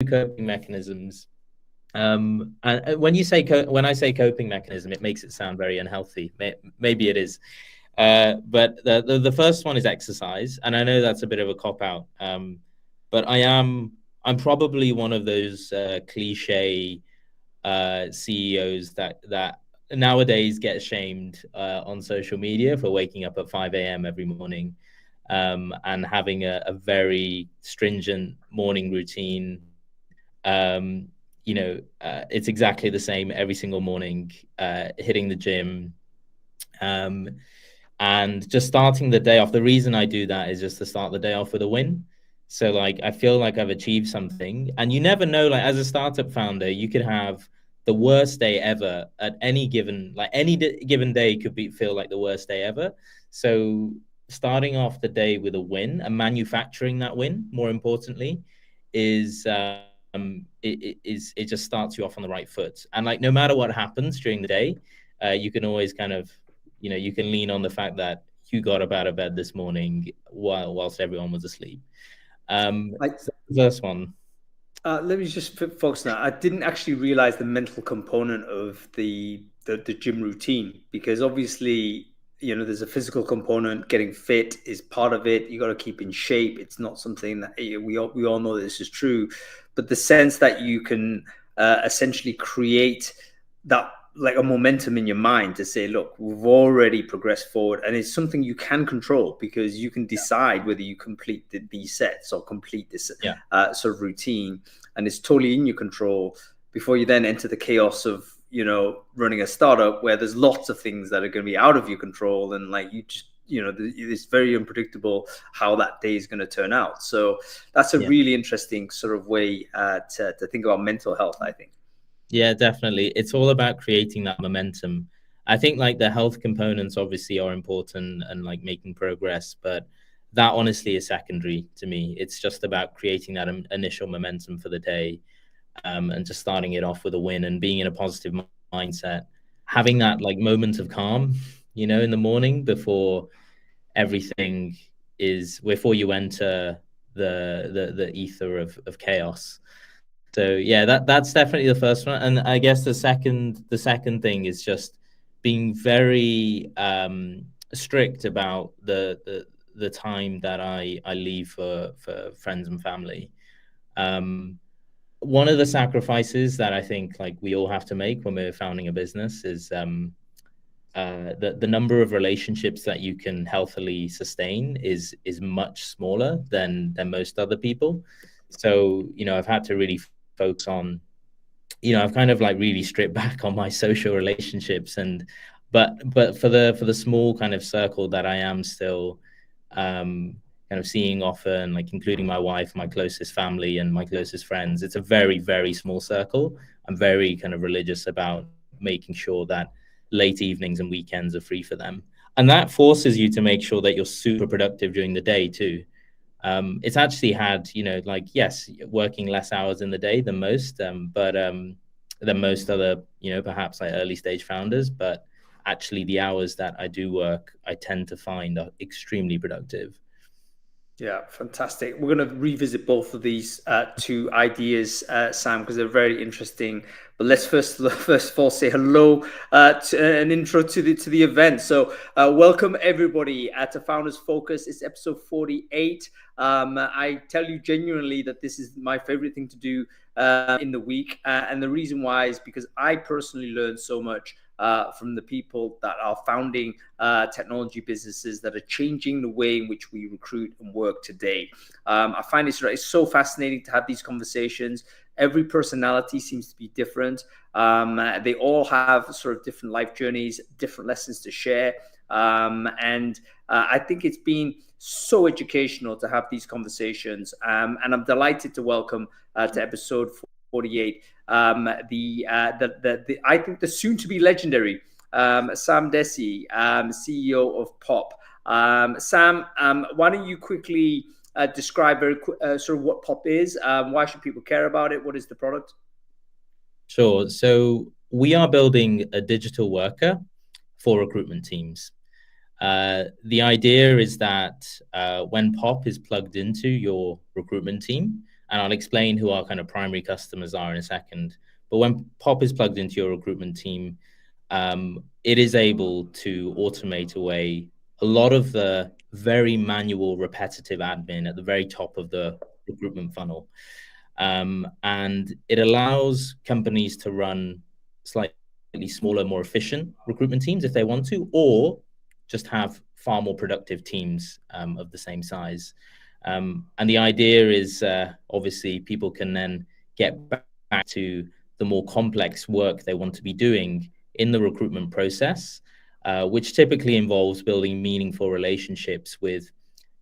coping mechanisms. And when I say coping mechanism, it makes it sound very unhealthy. Maybe it is. But the first one is exercise, and I know that's a bit of a cop out. But I'm probably one of those cliche CEOs that nowadays get shamed on social media for waking up at 5 a.m. every morning, and having a very stringent morning routine. It's exactly the same every single morning, hitting the gym, um, and just starting the day off. The reason I do that is just to start the day off with a win. So like, I feel like I've achieved something, and you never know, like as a startup founder, you could have the worst day ever at any given, like given day could feel like the worst day ever. So starting off the day with a win and manufacturing that win, more importantly, is it just starts you off on the right foot. And like, no matter what happens during the day, you can always kind of, you can lean on the fact that you got up out of bed this morning whilst everyone was asleep. So the first one. Let me just focus on that. I didn't actually realize the mental component of the gym routine, because obviously, there's a physical component. Getting fit is part of it. You got to keep in shape. It's not something that we all know that this is true, but the sense that you can essentially create that, like a momentum in your mind to say, look, we've already progressed forward, and it's something you can control, because you can decide whether you complete these sets or complete this sort of routine, and it's totally in your control before you then enter the chaos of running a startup where there's lots of things that are going to be out of your control, and like you just it's very unpredictable how that day is going to turn out. So that's a really interesting sort of way to think about mental health, I think. Yeah, definitely. It's all about creating that momentum. I think like the health components obviously are important and like making progress, but that honestly is secondary to me. It's just about creating that initial momentum for the day, and just starting it off with a win and being in a positive mindset, having that like moment of calm, in the morning everything before you enter the ether of chaos. So yeah, that's definitely the first one. And I guess the second thing is just being very strict about the time that I leave for friends and family. One of the sacrifices that I think like we all have to make when we're founding a business is the number of relationships that you can healthily sustain is much smaller than most other people. So I've had to really focus on, I've kind of like really stripped back on my social relationships, but for the small kind of circle that I am still kind of seeing often, like including my wife, my closest family, and my closest friends, it's a very, very small circle. I'm very kind of religious about making sure that late evenings and weekends are free for them. And that forces you to make sure that you're super productive during the day too. It's actually had, like, yes, working less hours in the day than most, but than most other, perhaps like early stage founders. But actually, the hours that I do work, I tend to find are extremely productive. Yeah, fantastic. We're going to revisit both of these two ideas, Sam, because they're very interesting. But let's first of all say hello, an intro to the event. So, welcome everybody to Founders Focus. It's episode 48. I tell you genuinely that this is my favorite thing to do in the week, and the reason why is because I personally learned so much from the people that are founding technology businesses that are changing the way in which we recruit and work today. I find it's so fascinating to have these conversations. Every personality seems to be different. They all have sort of different life journeys, different lessons to share. And I think it's been so educational to have these conversations. And I'm delighted to welcome to episode 48 I think the soon-to-be legendary Sam Dhesi, CEO of Popp. Sam, why don't you quickly describe sort of what Popp is? Why should people care about it? What is the product? Sure. So we are building a digital worker for recruitment teams. The idea is that when Popp is plugged into your recruitment team, And I'll explain who our kind of primary customers are in a second. But when Popp is plugged into your recruitment team, it is able to automate away a lot of the very manual, repetitive admin at the very top of the recruitment funnel. And it allows companies to run slightly smaller, more efficient recruitment teams if they want to, or just have far more productive teams of the same size. And the idea is obviously people can then get back to the more complex work they want to be doing in the recruitment process, which typically involves building meaningful relationships with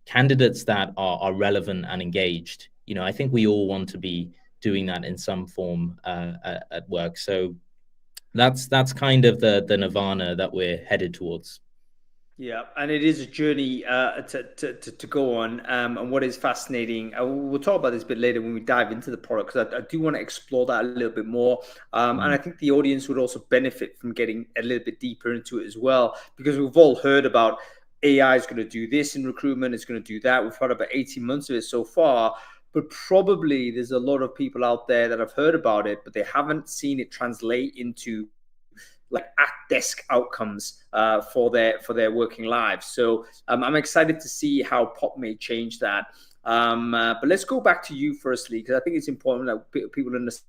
candidates that are relevant and engaged. I think we all want to be doing that in some form at work. So that's kind of the nirvana that we're headed towards. Yeah, and it is a journey to go on. And what is fascinating, we'll talk about this a bit later when we dive into the product, because I do want to explore that a little bit more. And I think the audience would also benefit from getting a little bit deeper into it as well, because we've all heard about AI is going to do this in recruitment, it's going to do that. We've had about 18 months of it so far. But probably there's a lot of people out there that have heard about it, but they haven't seen it translate into like at desk outcomes for their working lives. So I'm excited to see how Popp may change that. But let's go back to you firstly, because I think it's important that people understand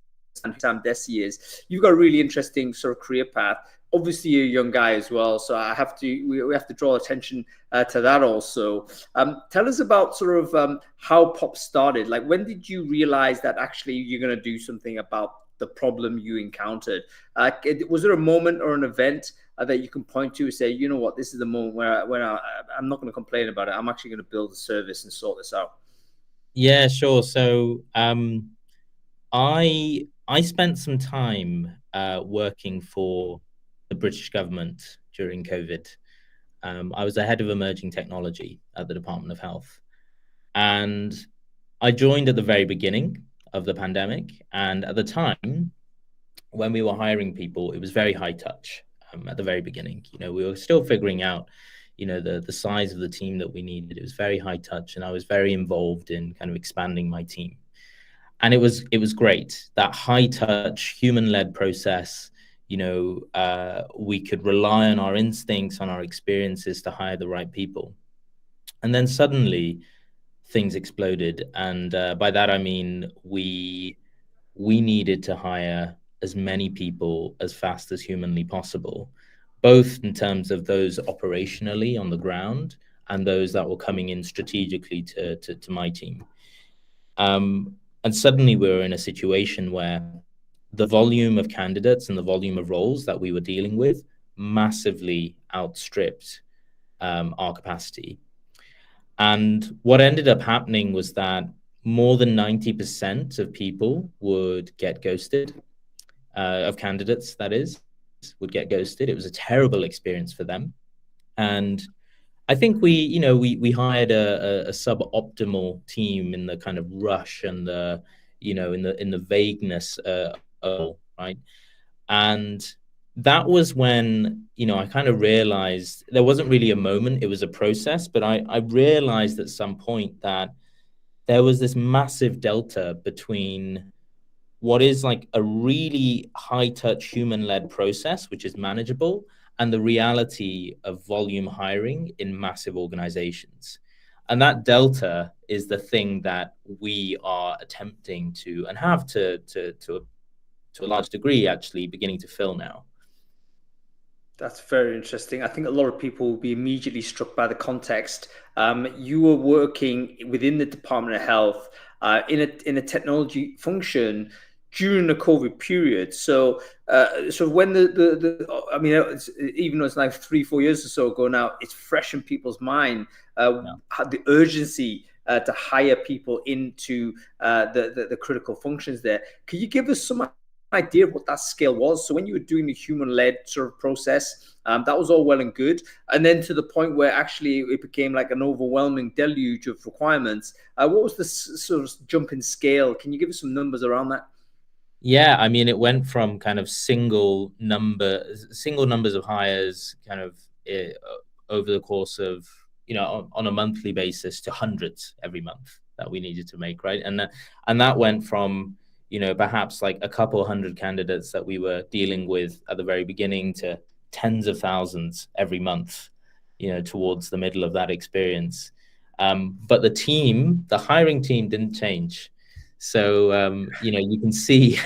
who Sam Dhesi is. You've got a really interesting sort of career path. Obviously, you're a young guy as well, so we have to draw attention to that also. Tell us about sort of how Popp started. Like, when did you realize that actually you're going to do something about the problem you encountered? Was there a moment or an event that you can point to and say, you know what, this is the moment where I'm not going to complain about it. I'm actually going to build a service and sort this out? Yeah, sure. So I spent some time working for the British government during COVID. I was the head of emerging technology at the Department of Health, and I joined at the very beginning of the pandemic. And at the time, when we were hiring people, it was very high touch at the very beginning. We were still figuring out, the size of the team that we needed. It was very high touch, and I was very involved in kind of expanding my team. And it was great, that high touch, human led process. We could rely on our instincts, on our experiences to hire the right people. And then suddenly things exploded. And by that, I mean, we needed to hire as many people as fast as humanly possible, both in terms of those operationally on the ground and those that were coming in strategically to my team. And suddenly we were in a situation where the volume of candidates and the volume of roles that we were dealing with massively outstripped our capacity. And what ended up happening was that more than 90% of people would get ghosted, of candidates, that is, would get ghosted. It was a terrible experience for them. And I think we hired a suboptimal team in the kind of rush and the, in the vagueness right. And that was when, I kind of realized there wasn't really a moment, it was a process, but I realized at some point that there was this massive delta between what is like a really high touch human led process, which is manageable, and the reality of volume hiring in massive organizations. And that delta is the thing that we are attempting to, and have to a large degree, actually beginning to fill now. That's very interesting. I think a lot of people will be immediately struck by the context. You were working within the Department of Health in a technology function during the COVID period. So when I mean, even though it's like 3-4 years or so ago now, it's fresh in people's mind. The urgency to hire people into the critical functions there. Can you give us some idea of what that scale was? So when you were doing the human-led sort of process, that was all well and good, and then to the point where actually it became like an overwhelming deluge of requirements. What was the sort of jump in scale? Can you give us some numbers around that? Yeah, I mean, it went from kind of single numbers of hires kind of over the course of, on a monthly basis, to hundreds every month. that we needed to make, right? And that went from, perhaps like a couple hundred candidates that we were dealing with at the very beginning to tens of thousands every month, towards the middle of that experience. But the hiring team didn't change. So, you can see,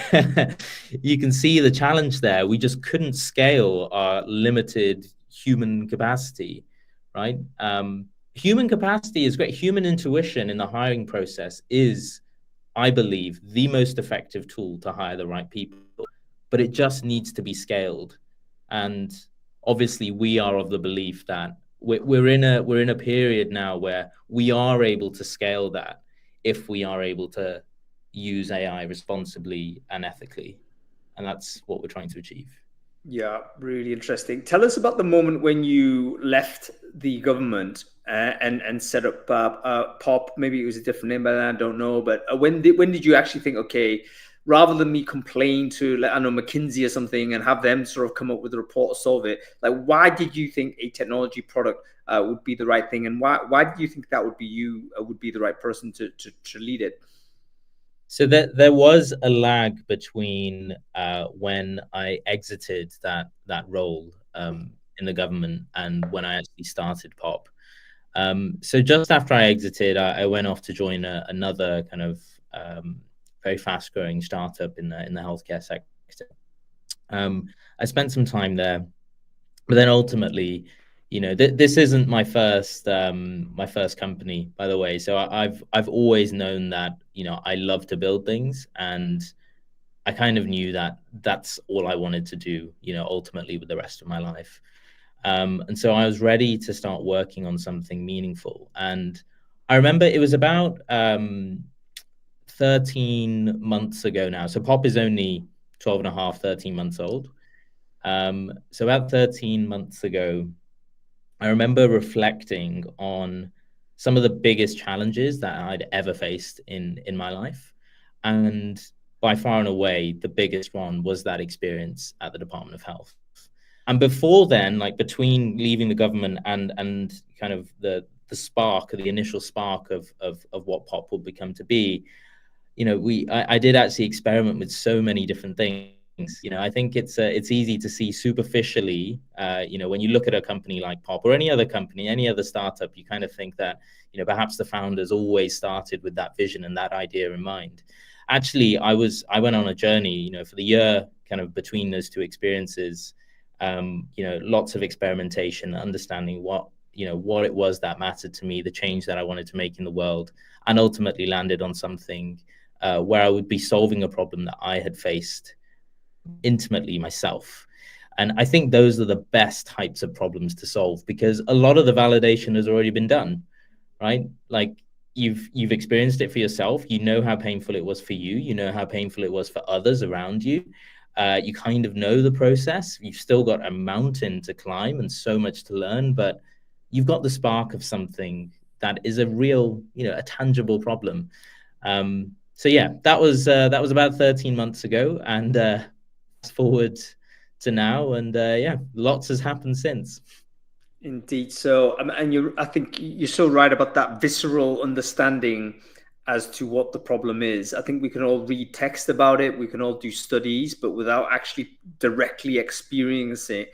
you can see the challenge there. We just couldn't scale our limited human capacity, right? Human capacity is great. Human intuition in the hiring process is, I believe, the most effective tool to hire the right people, but it just needs to be scaled. And obviously, we are of the belief that we're in a period now where we are able to scale that if we are able to use AI responsibly and ethically, and that's what we're trying to achieve. Yeah, really interesting. Tell us about the moment when you left the government and set up Popp. Maybe it was a different name by then, I don't know. But when did you actually think, okay, rather than me complain to, I don't know, McKinsey or something and have them sort of come up with a report to solve it, like, why did you think a technology product would be the right thing, and why did you think that would be the right person to lead it? So there was a lag between when I exited that role in the government and when I actually started Popp. So just after I exited, I went off to join another kind of very fast-growing startup in the healthcare sector. I spent some time there, but then ultimately, this isn't my first company, by the way. So I've always known that I love to build things, and I kind of knew that that's all I wanted to do, ultimately with the rest of my life. And so I was ready to start working on something meaningful. And I remember it was about 13 months ago now. So Popp is only 12 and a half, 13 months old. So about 13 months ago, I remember reflecting on some of the biggest challenges that I'd ever faced in my life. And by far and away, the biggest one was that experience at the Department of Health. And before then, like between leaving the government and kind of the initial spark of what Popp would become to be, I did actually experiment with so many different things. I think it's easy to see superficially, when you look at a company like Popp or any other company, any other startup, you kind of think that, perhaps the founders always started with that vision and that idea in mind. Actually, I went on a journey, for the year kind of between those two experiences, lots of experimentation, understanding what it was that mattered to me, the change that I wanted to make in the world, and ultimately landed on something where I would be solving a problem that I had faced intimately myself. And I think those are the best types of problems to solve, because a lot of the validation has already been done, right? Like you've experienced it for yourself. You know how painful it was for you. You know how painful it was for others around you. You kind of know the process. You've still got a mountain to climb and so much to learn, but you've got the spark of something that is a real, a tangible problem. So yeah, that was about 13 months ago, and fast forward to now, and yeah, lots has happened since. Indeed. So, and I think you're so right about that visceral understanding as to what the problem is. I think we can all read text about it, we can all do studies, but without actually directly experiencing it,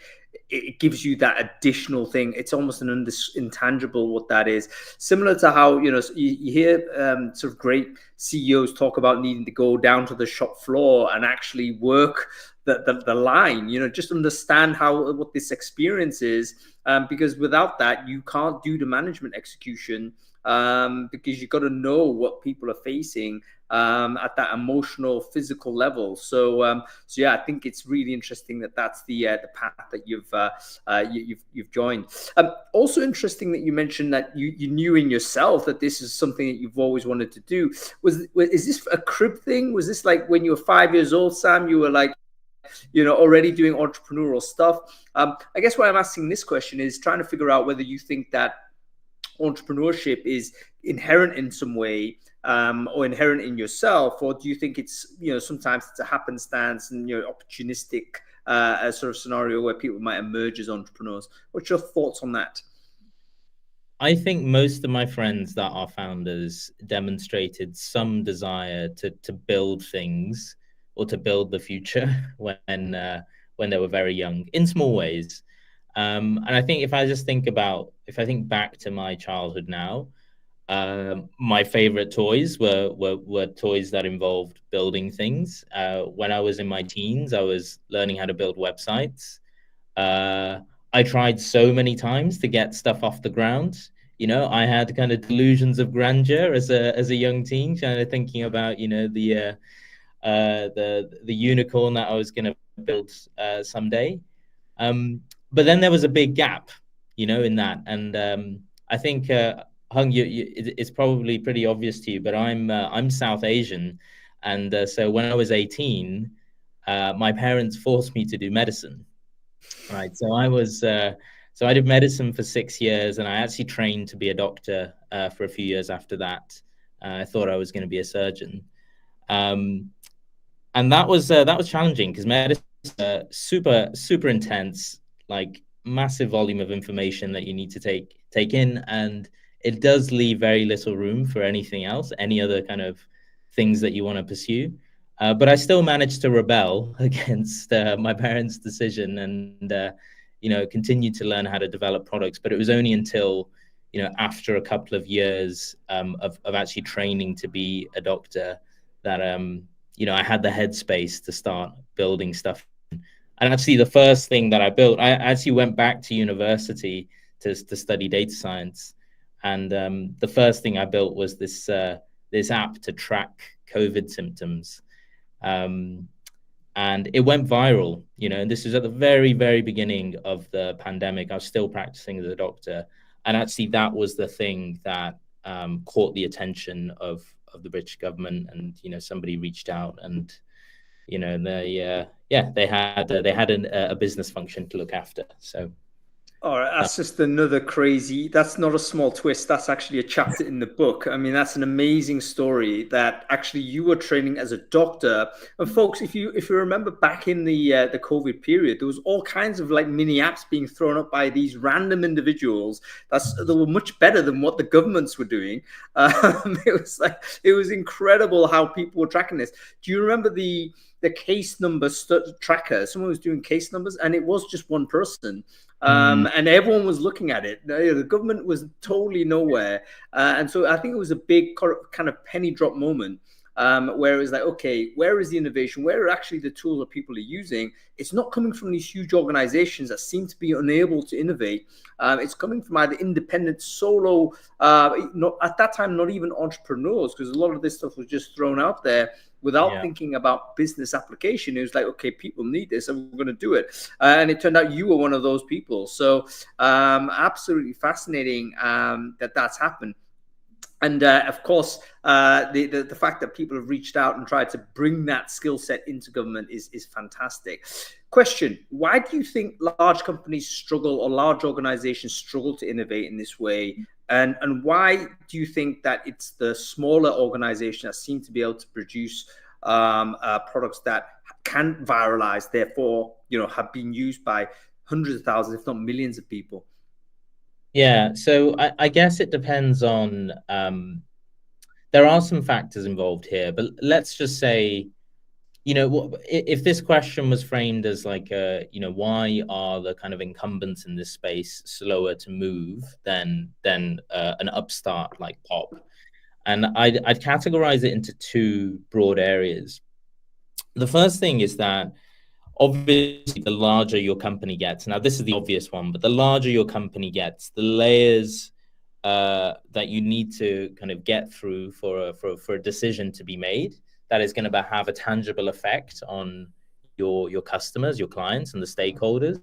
it gives you that additional thing. It's almost an intangible what that is. Similar to how you hear sort of great CEOs talk about needing to go down to the shop floor and actually work the line. Just understand what this experience is, because without that, you can't do the management execution. Because you've got to know what people are facing at that emotional, physical level. So yeah, I think it's really interesting that that's the path that you've joined. Also interesting that you mentioned that you knew in yourself that this is something that you've always wanted to do. Is this a crib thing? Was this like when you were 5 years old, Sam? You were like, already doing entrepreneurial stuff. I guess why I'm asking this question is trying to figure out whether you think that entrepreneurship is inherent in some way, or inherent in yourself, or do you think it's sometimes it's a happenstance and opportunistic sort of scenario where people might emerge as entrepreneurs? What's your thoughts on that? I think most of my friends that are founders demonstrated some desire to build things or to build the future when they were very young in small ways. And I think if I think back to my childhood now, my favorite toys were toys that involved building things. When I was in my teens, I was learning how to build websites. Uh, I tried so many times to get stuff off the ground. I had kind of delusions of grandeur as a young teen, kind of thinking about the unicorn that I was going to build someday. Um, but then there was a big gap, in that, and I think Hung, it's probably pretty obvious to you, but I'm South Asian, and so when I was 18, my parents forced me to do medicine. Right. So I did medicine for 6 years, and I actually trained to be a doctor for a few years after that. I thought I was going to be a surgeon, um, and that was challenging because medicine super super intense, like massive volume of information that you need to take in, and it does leave very little room for anything else, any other kind of things that you want to pursue. But I still managed to rebel against my parents' decision and continued to learn how to develop products. But it was only until after a couple of years of actually training to be a doctor that I had the headspace to start building stuff. And actually, the first thing that I built, I actually went back to university to study data science, and the first thing I built was this app to track COVID symptoms, um, and it went viral. And this was at the very, very beginning of the pandemic. I was still practicing as a doctor, and actually, that was the thing that caught the attention of the British government, and somebody reached out, and they had a business function to look after. So All right, that's just another crazy. That's not a small twist. That's actually a chapter in the book. I mean, that's an amazing story that actually you were training as a doctor. And folks, if you remember back in the COVID period, there was all kinds of like mini apps being thrown up by these random individuals that were much better than what the governments were doing. It was incredible how people were tracking this. Do you remember the case number tracker? Someone was doing case numbers, and it was just one person. And everyone was looking at it. The government was totally nowhere. And so I think it was a big kind of penny drop moment where it was like, okay, where is the innovation? Where are actually the tools that people are using? It's not coming from these huge organizations that seem to be unable to innovate. It's coming from either independent solo, at that time, not even entrepreneurs, because a lot of this stuff was just thrown out there without thinking about business application. It was like, okay, people need this and we're going to do it. And it turned out you were one of those people. So absolutely fascinating that that's happened. And of course, the fact that people have reached out and tried to bring that skill set into government is fantastic. Question: why do you think large companies struggle, or large organizations struggle to innovate in this way? And why do you think that it's the smaller organizations that seem to be able to produce products that can viralize, therefore, have been used by hundreds of thousands, if not millions of people? Yeah, so I guess it depends on there are some factors involved here, but let's just say, if this question was framed as like why are the kind of incumbents in this space slower to move than an upstart like Popp? And I'd categorize it into two broad areas. The first thing is that obviously the larger your company gets, now this is the obvious one, but the larger your company gets, the layers that you need to kind of get through for a decision to be made that is going to have a tangible effect on your customers, your clients, and the stakeholders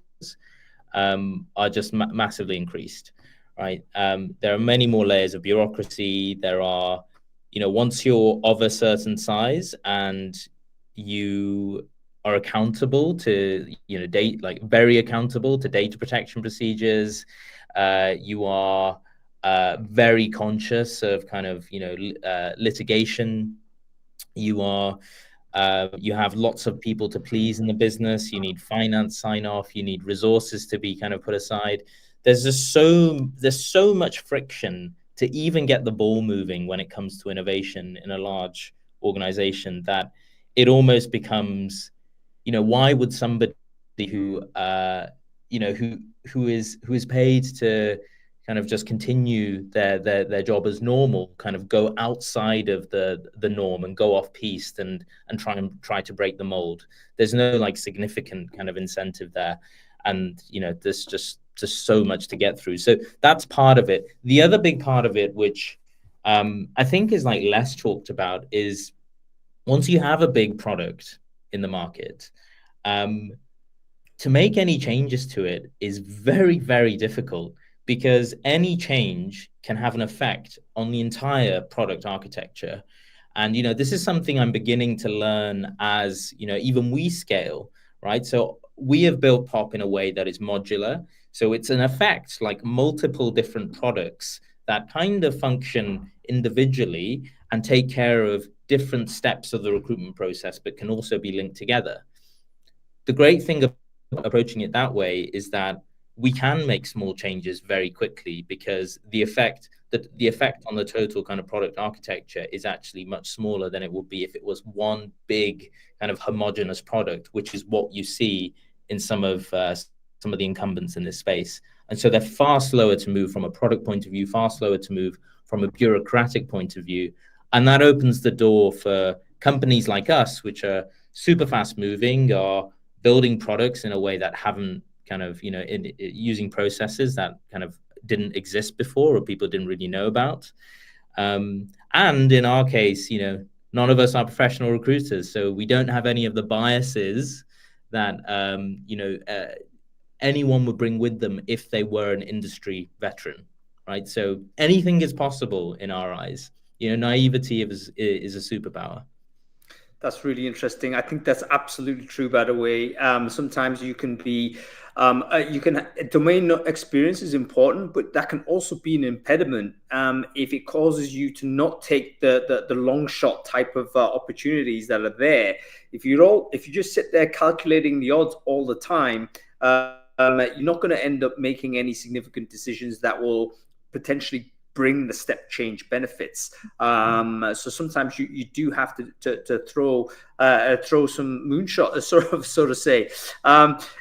are just massively increased, right? There are many more layers of bureaucracy. There are, once you're of a certain size and you are accountable to, very accountable to data protection procedures. You are very conscious of kind of, litigation. You have lots of people to please in the business. You need finance sign off. You need resources to be kind of put aside. there's so much friction to even get the ball moving when it comes to innovation in a large organization that it almost becomes, why would somebody who who is paid to kind of just continue their job as normal kind of go outside of the norm and go off piste and try to break the mold. There's no like significant kind of incentive there, and there's just so much to get through. So that's part of it. The other big part of it, which I think is like less talked about, is once you have a big product in the market, to make any changes to it is very, very difficult, because any change can have an effect on the entire product architecture. And this is something I'm beginning to learn as even we scale, right? So we have built Popp in a way that is modular. So it's in effect like multiple different products that kind of function individually and take care of different steps of the recruitment process, but can also be linked together. The great thing of approaching it that way is that we can make small changes very quickly, because the effect on the total kind of product architecture is actually much smaller than it would be if it was one big kind of homogenous product, which is what you see in some of the incumbents in this space. And so they're far slower to move from a product point of view, far slower to move from a bureaucratic point of view. And that opens the door for companies like us, which are super fast moving, are building products in a way that haven't kind of, using processes that kind of didn't exist before or people didn't really know about. And in our case, none of us are professional recruiters, so we don't have any of the biases that, anyone would bring with them if they were an industry veteran, right? So anything is possible in our eyes. Naivety is a superpower. That's really interesting. I think that's absolutely true, by the way. Sometimes you can be, domain experience is important, but that can also be an impediment if it causes you to not take the long shot type of opportunities that are there. If you just sit there calculating the odds all the time, you're not going to end up making any significant decisions that will potentially bring the step change benefits. So sometimes you do have to throw some moonshot, so to say.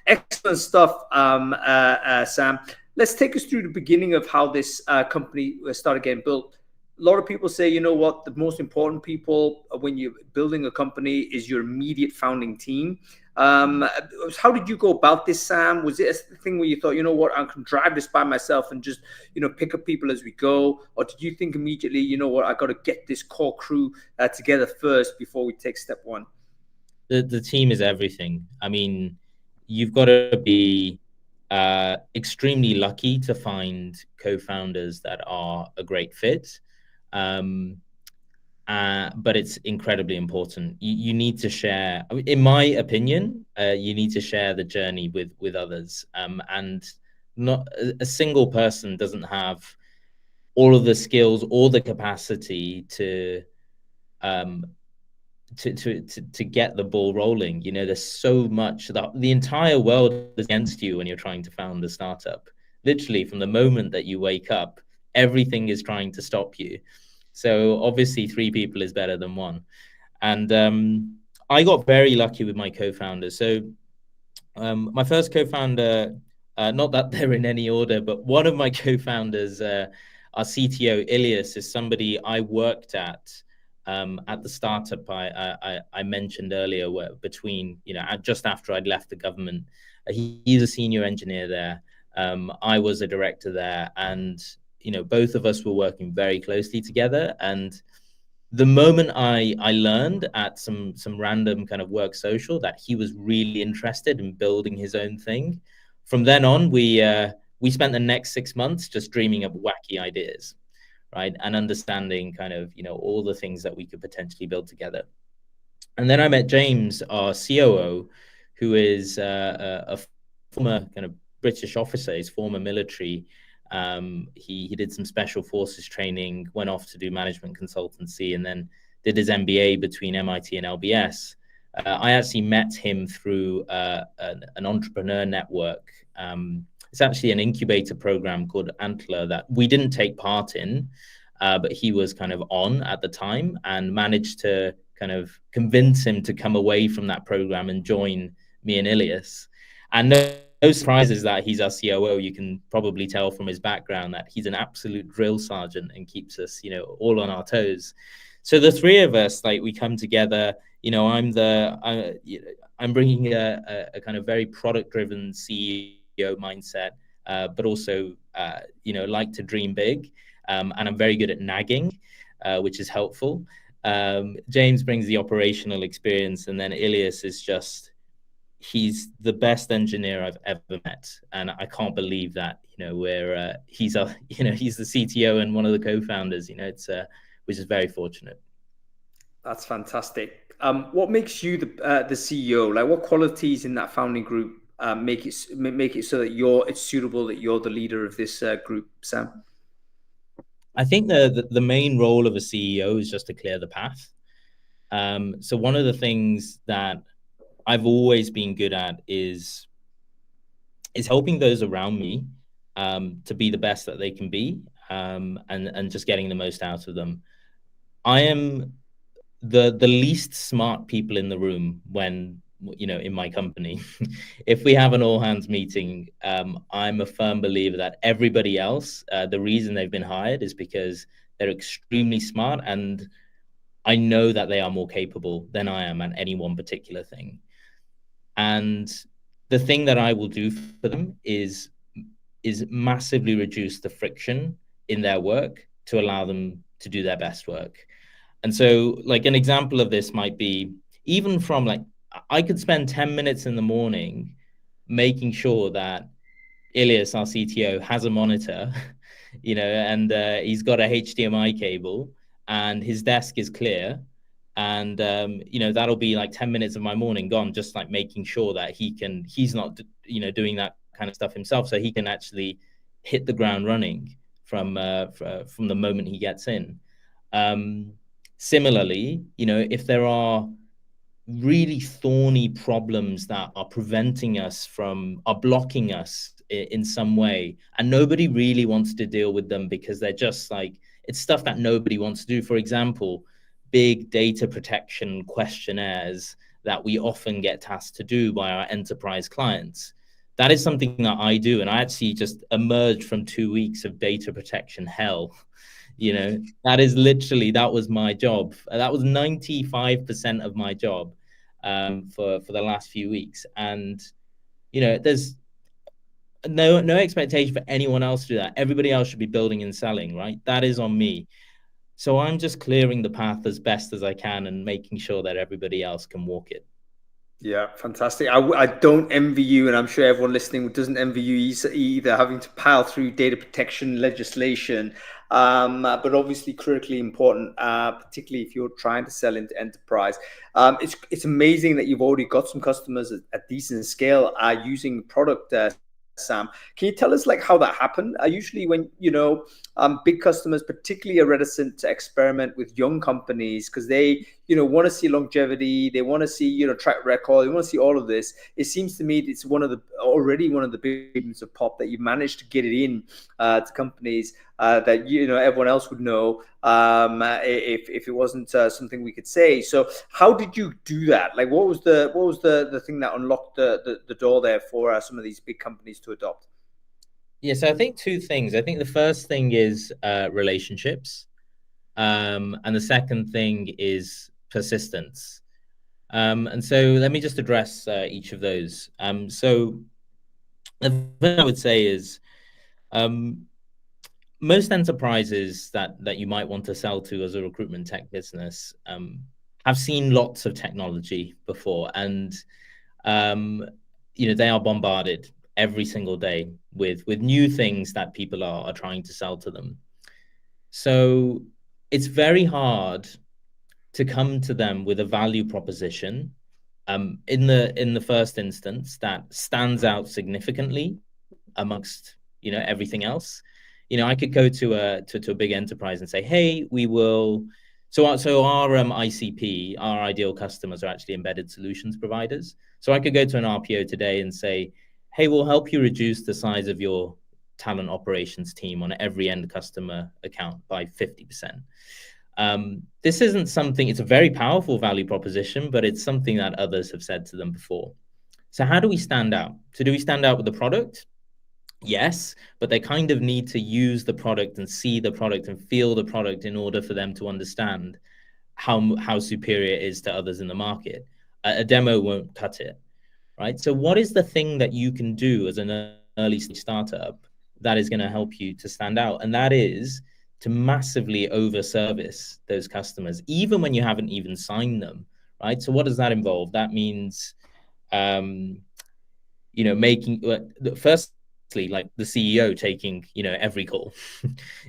Excellent stuff, Sam. Let's take us through the beginning of how this company started getting built. A lot of people say, the most important people when you're building a company is your immediate founding team. How did you go about this, Sam? Was it a thing where you thought, I can drive this by myself and just, pick up people as we go? Or did you think immediately, I got to get this core crew together first before we take step one? The team is everything. I mean, you've got to be extremely lucky to find co-founders that are a great fit. But it's incredibly important. You need to share, in my opinion, you need to share the journey with others. And not a single person doesn't have all of the skills or the capacity to get the ball rolling. There's so much that the entire world is against you when you're trying to found a startup. Literally, from the moment that you wake up, everything is trying to stop you. So obviously 3 people is better than 1. And I got very lucky with my co-founders. So my first co-founder, not that they're in any order, but one of my co-founders, our CTO, Ilias, is somebody I worked at the startup I mentioned earlier, where between, just after I'd left the government. He's a senior engineer there. I was a director there, and both of us were working very closely together. And the moment I learned at some random kind of work social that he was really interested in building his own thing, from then on, we spent the next 6 months just dreaming up wacky ideas, right? And understanding kind of, all the things that we could potentially build together. And then I met James, our COO, who is a former kind of British officer. He's former military. He did some special forces training, went off to do management consultancy, and then did his MBA between MIT and LBS. I actually met him through an entrepreneur network. It's actually an incubator program called Antler that we didn't take part in, but he was kind of on at the time and managed to kind of convince him to come away from that program and join me and Ilias. And no surprises that he's our COO. You can probably tell from his background that he's an absolute drill sergeant and keeps us, all on our toes. So the three of us, like, we come together. I'm bringing a kind of very product-driven CEO mindset, but also, like to dream big. And I'm very good at nagging, which is helpful. James brings the operational experience, and then Ilias is he's the best engineer I've ever met. And I can't believe that, he's the CTO and one of the co-founders, which is very fortunate. That's fantastic. What makes you the CEO? Like, what qualities in that founding group make it so that it's suitable that you're the leader of this group, Sam? I think the main role of a CEO is just to clear the path. So one of the things that I've always been good at is helping those around me to be the best that they can be, and just getting the most out of them. I am the least smart people in the room when, in my company. If we have an all hands meeting, I'm a firm believer that everybody else, the reason they've been hired is because they're extremely smart, and I know that they are more capable than I am at any one particular thing. And the thing that I will do for them is massively reduce the friction in their work to allow them to do their best work. And so, like, an example of this might be, even from, like, I could spend 10 minutes in the morning making sure that Ilias, our CTO, has a monitor, and he's got a HDMI cable and his desk is clear. And, that'll be like 10 minutes of my morning gone, just like making sure that he's not, doing that kind of stuff himself. So he can actually hit the ground running from the moment he gets in. Similarly, if there are really thorny problems that are blocking us in some way, and nobody really wants to deal with them because they're just like, it's stuff that nobody wants to do. For example, big data protection questionnaires that we often get tasked to do by our enterprise clients. That is something that I do, and I actually just emerged from 2 weeks of data protection hell. That was my job. That was 95% of my job for the last few weeks. And, there's no expectation for anyone else to do that. Everybody else should be building and selling, right? That is on me. So I'm just clearing the path as best as I can and making sure that everybody else can walk it. Yeah, fantastic. I don't envy you, and I'm sure everyone listening doesn't envy you either, having to pile through data protection legislation, but obviously critically important, particularly if you're trying to sell into enterprise. It's amazing that you've already got some customers at decent scale using the product. Sam, can you tell us like how that happened? Usually when, big customers particularly are reticent to experiment with young companies because they, want to see longevity, they want to see, track record, they want to see all of this. It seems to me it's already one of the big things of Popp that you managed to get it in to companies that everyone else would know if it wasn't something we could say. So how did you do that? Like, what was the thing that unlocked the door there for some of these big companies to adopt? Yeah, so I think two things. I think the first thing is relationships, and the second thing is persistence. And so let me just address each of those. So the thing I would say is, most enterprises that you might want to sell to as a recruitment tech business have seen lots of technology before, and they are bombarded every single day with new things that people are trying to sell to them. So it's very hard to come to them with a value proposition in the first instance that stands out significantly amongst everything else. I could go to a big enterprise and say, hey, we will. So our ICP, our ideal customers, are actually embedded solutions providers. So I could go to an RPO today and say, hey, we'll help you reduce the size of your talent operations team on every end customer account by 50%. This isn't something, it's a very powerful value proposition, but it's something that others have said to them before. So how do we stand out? So do we stand out with the product? Yes, but they kind of need to use the product and see the product and feel the product in order for them to understand how superior it is to others in the market. A demo won't cut it, right? So what is the thing that you can do as an early stage startup that is going to help you to stand out? And that is to massively over service those customers, even when you haven't even signed them, right? So what does that involve? That means, making, firstly, like the CEO taking, every call.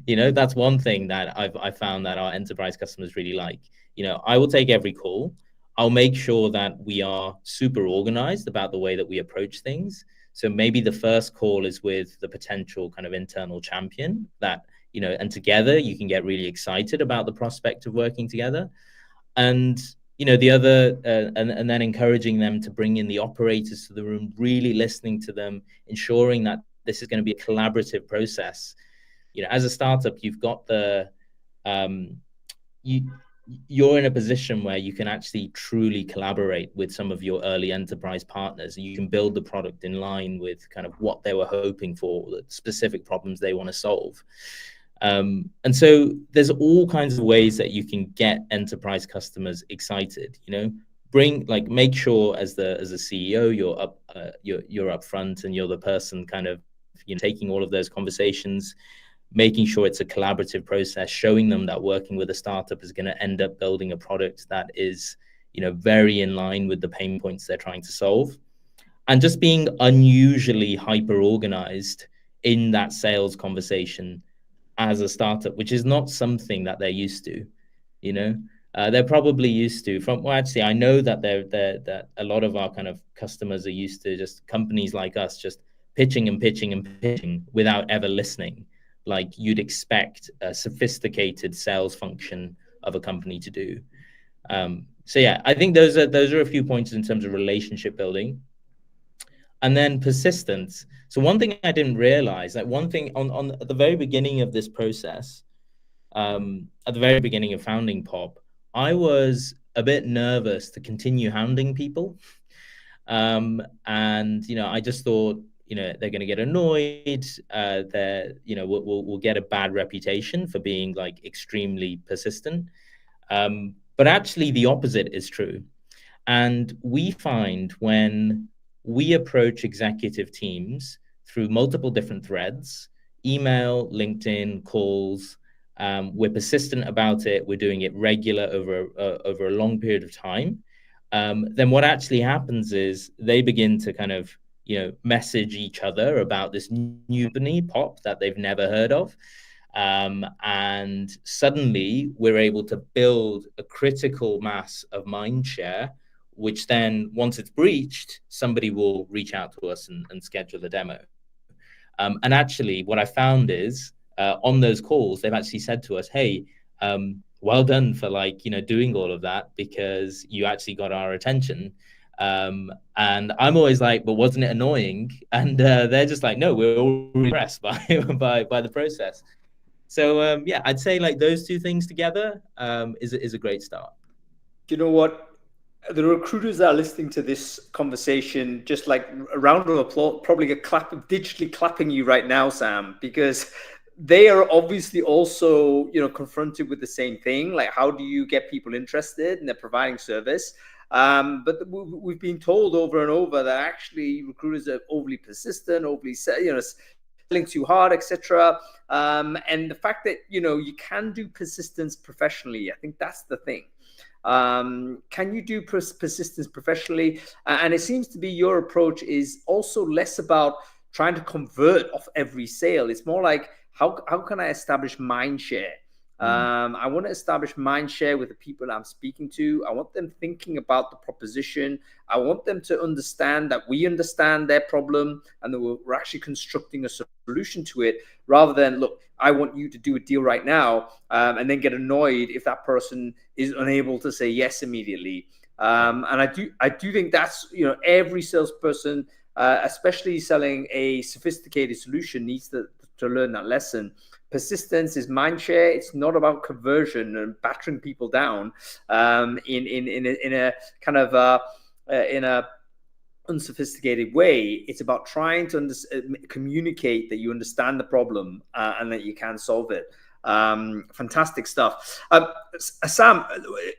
That's one thing that I found that our enterprise customers really like. I will take every call. I'll make sure that we are super organized about the way that we approach things. So maybe the first call is with the potential kind of internal champion that, and together you can get really excited about the prospect of working together. And, the other, and then encouraging them to bring in the operators to the room, really listening to them, ensuring that this is going to be a collaborative process. As a startup, you've got you're in a position where you can actually truly collaborate with some of your early enterprise partners. You can build the product in line with kind of what they were hoping for, the specific problems they want to solve. And so there's all kinds of ways that you can get enterprise customers excited. Make sure as the CEO you're up front and you're the person kind of taking all of those conversations, making sure it's a collaborative process, showing them that working with a startup is going to end up building a product that is, very in line with the pain points they're trying to solve. And just being unusually hyper organized in that sales conversation as a startup, which is not something that they're used to. They're probably used to actually, I know that that a lot of our kind of customers are used to just companies like us just pitching and pitching and pitching without ever listening, like you'd expect a sophisticated sales function of a company to do. So yeah, I think those are a few points in terms of relationship building. And then persistence. So one thing I didn't realize, like one thing on at the very beginning of this process, at the very beginning of founding Popp, I was a bit nervous to continue hounding people. And, I just thought, they're going to get annoyed. We'll get a bad reputation for being like extremely persistent. But actually the opposite is true. And we find when we approach executive teams through multiple different threads, email, LinkedIn, calls, we're persistent about it, we're doing it regular over a long period of time, then what actually happens is they begin to kind of, message each other about this new company, Popp, that they've never heard of. And suddenly we're able to build a critical mass of mind share, which then once it's breached, somebody will reach out to us and schedule a demo. And actually what I found is on those calls, they've actually said to us, hey, well done for doing all of that because you actually got our attention. And I'm always like, but wasn't it annoying? And they're just like, no, we're all impressed by the process. So yeah, I'd say like those two things together is a great start. You know what? The recruiters that are listening to this conversation, just like a round of applause, probably digitally clapping you right now, Sam, because they are obviously also, confronted with the same thing. Like, how do you get people interested? And they're providing service. But we've been told over and over that actually recruiters are overly persistent, overly, selling too hard, etc. And the fact that, you can do persistence professionally, I think that's the thing. Can you do persistence professionally? And it seems to be your approach is also less about trying to convert off every sale. It's more like, how can I establish mind share? I want to establish mind share with the people I'm speaking to. I want them thinking about the proposition. I want them to understand that we understand their problem and that we're actually constructing a solution to it, rather than, look, I want you to do a deal right now, and then get annoyed if that person is unable to say yes immediately. And I do think that's, every salesperson especially selling a sophisticated solution, needs to learn that lesson. Persistence is mind share. It's not about conversion and battering people down in a kind of in a unsophisticated way. It's about trying to communicate that you understand the problem and that you can solve it. Fantastic stuff. Sam,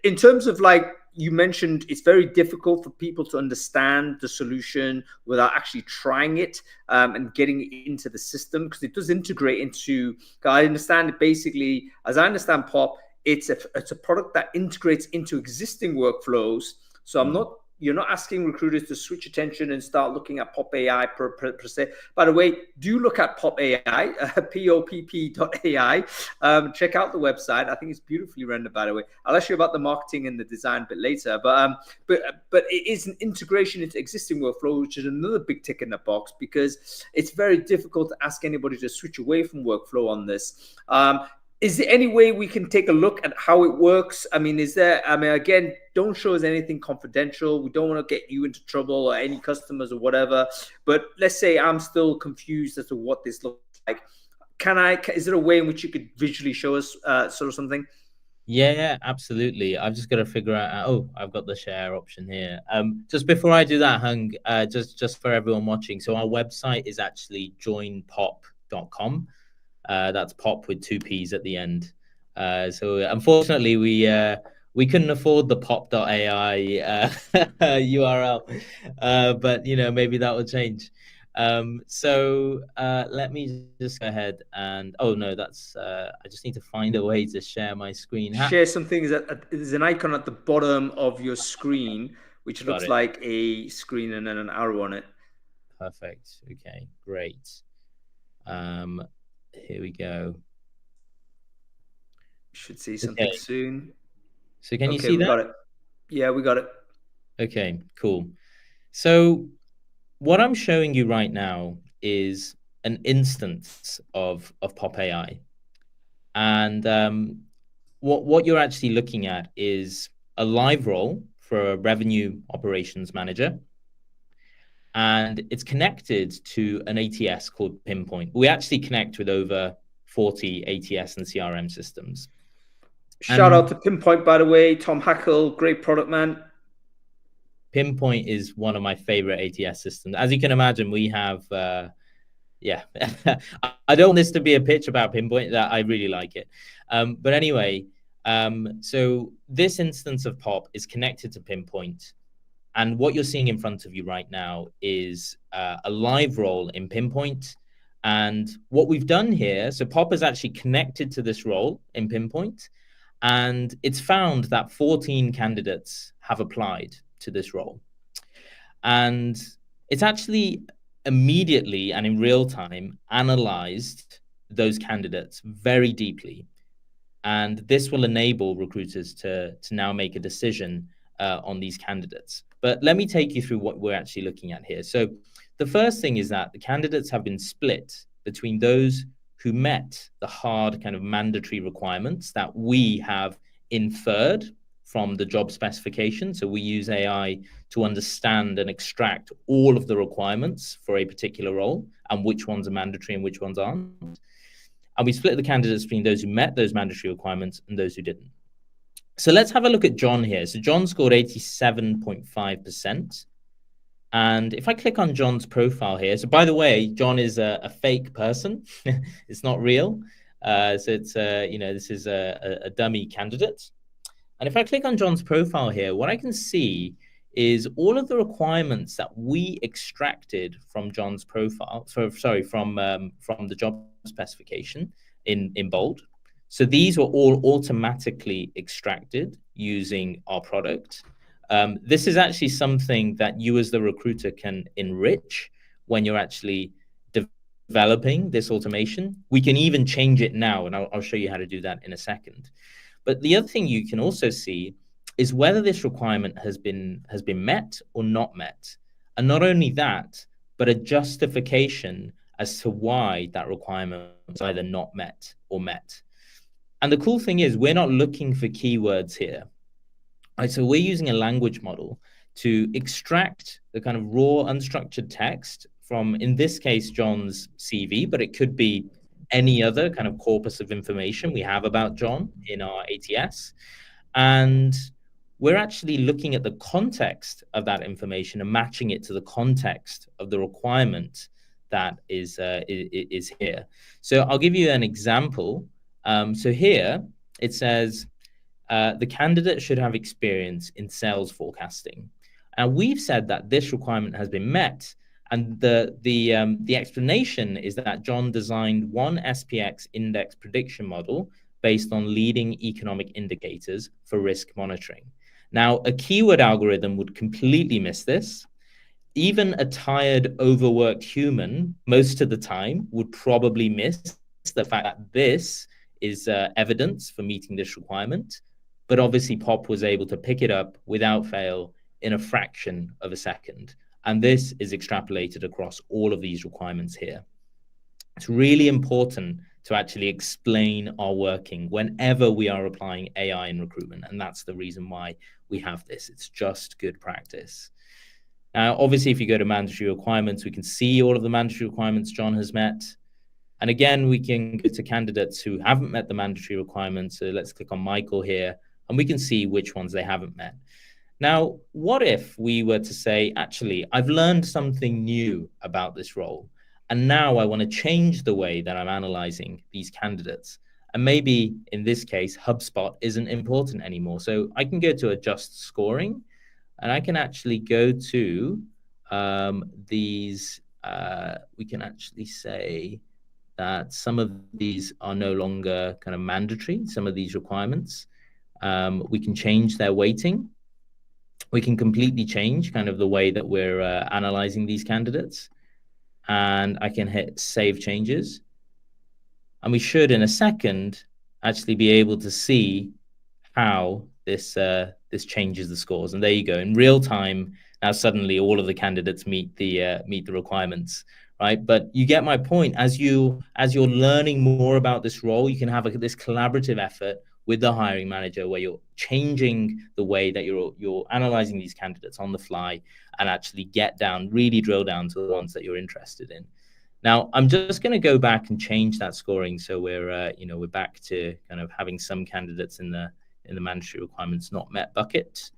in terms of, like you mentioned, it's very difficult for people to understand the solution without actually trying it and getting it into the system, because it does integrate into, I understand it basically, as I understand Popp, it's a product that integrates into existing workflows. So you're not asking recruiters to switch attention and start looking at Popp AI per se. By the way, do look at Popp AI, Popp.ai. Check out the website. I think it's beautifully rendered, by the way. I'll ask you about the marketing and the design a bit later. But it is an integration into existing workflow, which is another big tick in the box, because it's very difficult to ask anybody to switch away from workflow on this. Is there any way we can take a look at how it works? I mean, again, don't show us anything confidential. We don't want to get you into trouble or any customers or whatever. But let's say I'm still confused as to what this looks like. Is there a way in which you could visually show us sort of something? Yeah, absolutely. I've just got to figure out. Oh, I've got the share option here. Just before I do that, Hung, just for everyone watching. So our website is actually joinpopp.com. That's Popp with 2 P's at the end. So unfortunately, we couldn't afford the Popp.ai URL, but maybe that will change. So let me just go ahead and that's I just need to find a way to share my screen. Share something. There's an icon at the bottom of your screen which looks like a screen and then an arrow on it. Perfect. Okay, great. Here we go. Should see something soon. So can you see that? We got it. Yeah, we got it. Okay, cool. So what I'm showing you right now is an instance of Popp AI. And what you're actually looking at is a live role for a revenue operations manager. And it's connected to an ATS called Pinpoint. We actually connect with over 40 ATS and CRM systems. Shout out to Pinpoint, by the way. Tom Hackle, great product, man. Pinpoint is one of my favorite ATS systems. As you can imagine, we have, I don't want this to be a pitch about Pinpoint, that I really like it. But anyway, so this instance of Popp is connected to Pinpoint. And what you're seeing in front of you right now is a live role in Pinpoint. And what we've done here, so Popp is actually connected to this role in Pinpoint, and it's found that 14 candidates have applied to this role. And it's actually immediately and in real time analyzed those candidates very deeply. And this will enable recruiters to now make a decision on these candidates. But let me take you through what we're actually looking at here. So the first thing is that the candidates have been split between those who met the hard kind of mandatory requirements that we have inferred from the job specification. So we use AI to understand and extract all of the requirements for a particular role and which ones are mandatory and which ones aren't. And we split the candidates between those who met those mandatory requirements and those who didn't. So let's have a look at John here. So John scored 87.5%. And if I click on John's profile here, so by the way, John is a fake person. It's not real. So it's, this is a dummy candidate. And if I click on John's profile here, what I can see is all of the requirements that we extracted from John's profile, from the job specification in bold. So these were all automatically extracted using our product. This is actually something that you as the recruiter can enrich when you're actually developing this automation. We can even change it now, and I'll show you how to do that in a second. But the other thing you can also see is whether this requirement has been met or not met. And not only that, but a justification as to why that requirement was either not met or met. And the cool thing is we're not looking for keywords here. Right, so we're using a language model to extract the kind of raw, unstructured text from, in this case, John's CV, but it could be any other kind of corpus of information we have about John in our ATS. And we're actually looking at the context of that information and matching it to the context of the requirement that is here. So I'll give you an example. So here it says the candidate should have experience in sales forecasting. And we've said that this requirement has been met. And the explanation is that John designed one SPX index prediction model based on leading economic indicators for risk monitoring. Now, a keyword algorithm would completely miss this. Even a tired, overworked human, most of the time, would probably miss the fact that this is evidence for meeting this requirement. But obviously, Popp was able to pick it up without fail in a fraction of a second. And this is extrapolated across all of these requirements here. It's really important to actually explain our working whenever we are applying AI in recruitment. And that's the reason why we have this. It's just good practice. Now, obviously, if you go to mandatory requirements, we can see all of the mandatory requirements John has met. And again, we can go to candidates who haven't met the mandatory requirements. So let's click on Michael here, and we can see which ones they haven't met. Now, what if we were to say, actually, I've learned something new about this role, and now I want to change the way that I'm analyzing these candidates. And maybe in this case, HubSpot isn't important anymore. So I can go to adjust scoring, and I can actually go to these. We can actually say that some of these are no longer kind of mandatory, some of these requirements. We can change their weighting. We can completely change kind of the way that we're analyzing these candidates. And I can hit save changes. And we should, in a second, actually be able to see how this changes the scores. And there you go. In real time, now suddenly all of the candidates meet the requirements, right? But you get my point. As you're learning more about this role, you can have this collaborative effort with the hiring manager where you're changing the way that you're analyzing these candidates on the fly and actually really drill down to the ones that you're interested in. Now, I'm just going to go back and change that scoring. So we're back to kind of having some candidates in the mandatory requirements not met bucket.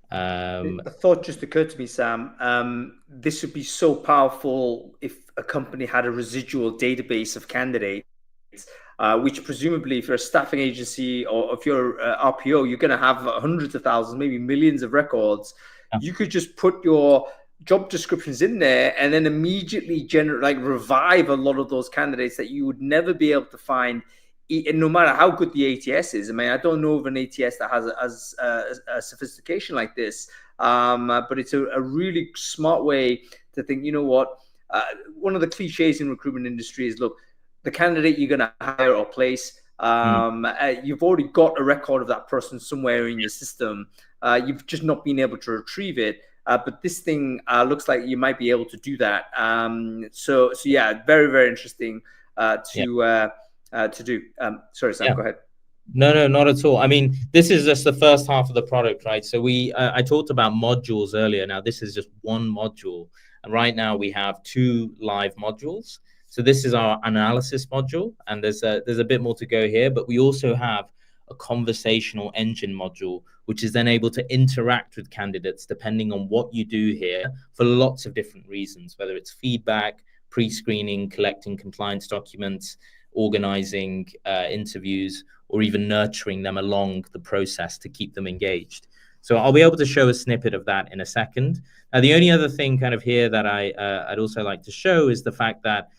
A thought just occurred to me, Sam. This would be so powerful if a company had a residual database of candidates, which presumably if you're a staffing agency or if you're RPO, you're going to have hundreds of thousands, maybe millions of records. Yeah. You could just put your job descriptions in there and then immediately revive a lot of those candidates that you would never be able to find, no matter how good the ATS is. I mean, I don't know of an ATS that has a sophistication like this, but it's a really smart way to think, you know what, one of the cliches in recruitment industry is, look, the candidate you're going to hire or place, you've already got a record of that person somewhere in your system. You've just not been able to retrieve it. But this thing looks like you might be able to do that. So yeah, very, very interesting to do. Sorry, Sam, go ahead. No, not at all. I mean, this is just the first half of the product, right? So I talked about modules earlier. Now, this is just one module. And right now we have 2 live modules. So this is our analysis module, and there's a bit more to go here, but we also have a conversational engine module, which is then able to interact with candidates depending on what you do here for lots of different reasons, whether it's feedback, pre-screening, collecting compliance documents, organizing interviews, or even nurturing them along the process to keep them engaged. So I'll be able to show a snippet of that in a second. Now, the only other thing kind of here that I'd also like to show is the fact that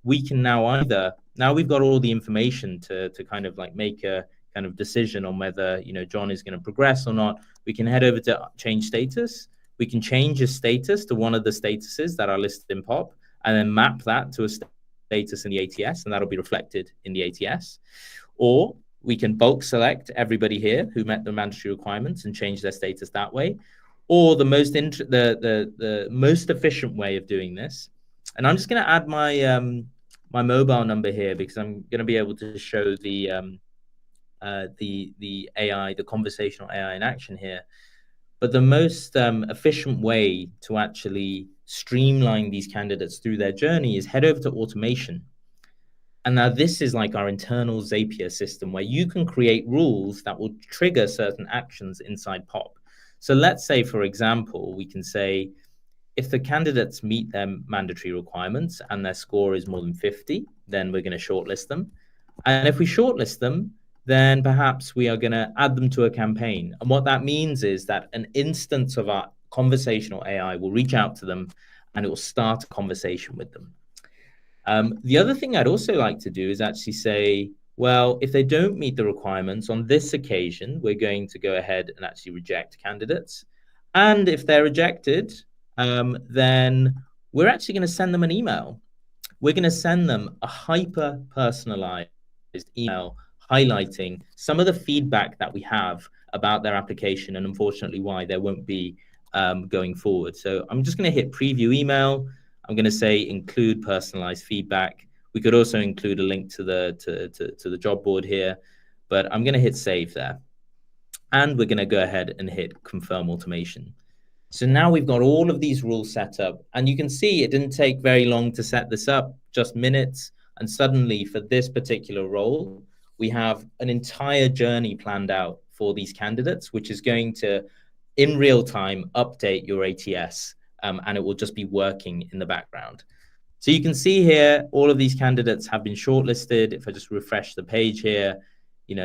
we can now we've got all the information to kind of like make a kind of decision on whether, John is going to progress or not. We can head over to change status. We can change his status to one of the statuses that are listed in Popp and then map that to a status in the ATS, and that'll be reflected in the ATS. Or we can bulk select everybody here who met the mandatory requirements and change their status that way. Or the most efficient way of doing this, and I'm just going to add my my mobile number here because I'm going to be able to show the AI, the conversational AI in action here. But the most efficient way to actually streamline these candidates through their journey is head over to automation. And now this is like our internal Zapier system where you can create rules that will trigger certain actions inside Popp. So let's say, for example, we can say, if the candidates meet their mandatory requirements and their score is more than 50, then we're going to shortlist them. And if we shortlist them, then perhaps we are going to add them to a campaign. And what that means is that an instance of our conversational AI will reach out to them and it will start a conversation with them. The other thing I'd also like to do is actually say, well, if they don't meet the requirements on this occasion, we're going to go ahead and actually reject candidates. And if they're rejected, then we're actually going to send them an email. We're going to send them a hyper-personalized email highlighting some of the feedback that we have about their application and unfortunately why there won't be going forward. So I'm just going to hit preview email. I'm going to say include personalized feedback. We could also include a link to the job board here, but I'm going to hit save there. And we're going to go ahead and hit confirm automation. So now we've got all of these rules set up, and you can see it didn't take very long to set this up, just minutes. And suddenly for this particular role, we have an entire journey planned out for these candidates, which is going to, in real time, update your ATS, and it will just be working in the background. So you can see here, all of these candidates have been shortlisted. If I just refresh the page here,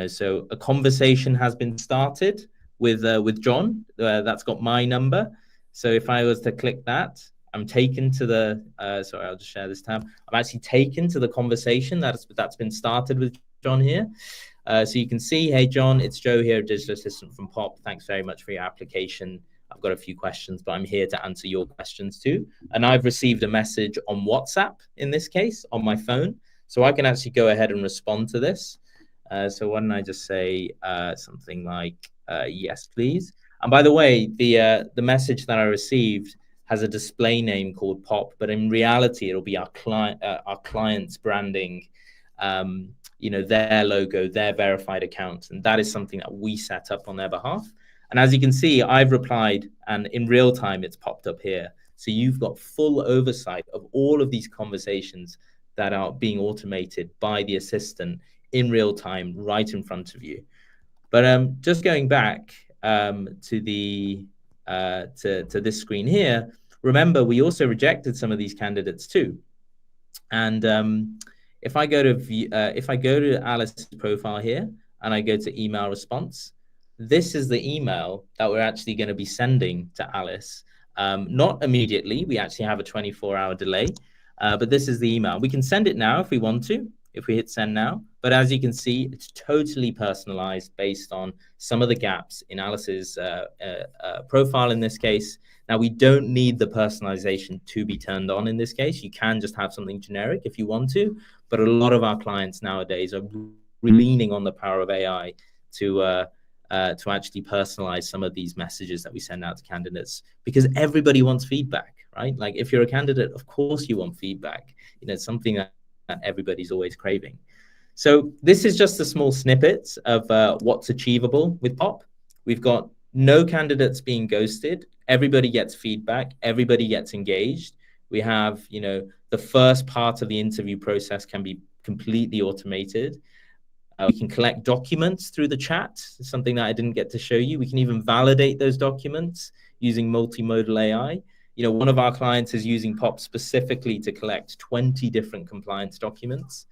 so a conversation has been started with John. That's got my number. So if I was to click that, I'm taken to the, sorry, I'll just share this tab. I'm actually taken to the conversation that's been started with John here. So you can see, hey, John, it's Joe here, digital assistant from Popp. Thanks very much for your application. I've got a few questions, but I'm here to answer your questions too. And I've received a message on WhatsApp, in this case, on my phone. So I can actually go ahead and respond to this. So why don't I just say something like, yes, please. And by the way, the message that I received has a display name called Popp, but in reality, it'll be our client's branding, their logo, their verified account. And that is something that we set up on their behalf. And as you can see, I've replied, and in real time, it's popped up here. So you've got full oversight of all of these conversations that are being automated by the assistant in real time, right in front of you. But just going back to this screen here, remember we also rejected some of these candidates too. And if I go to Alice's profile here and I go to email response, this is the email that we're actually going to be sending to Alice. Not immediately, we actually have a 24-hour delay, but this is the email. We can send it now if we want to, if we hit send now. But as you can see, it's totally personalized based on some of the gaps in Alice's profile in this case. Now, we don't need the personalization to be turned on in this case. You can just have something generic if you want to, but a lot of our clients nowadays are leaning on the power of AI to actually personalize some of these messages that we send out to candidates, because everybody wants feedback, right? Like if you're a candidate, of course you want feedback. It's something that everybody's always craving. So this is just a small snippet of what's achievable with Popp. We've got no candidates being ghosted. Everybody gets feedback. Everybody gets engaged. We have, the first part of the interview process can be completely automated. We can collect documents through the chat, something that I didn't get to show you. We can even validate those documents using multimodal AI. One of our clients is using Popp specifically to collect 20 different compliance documents.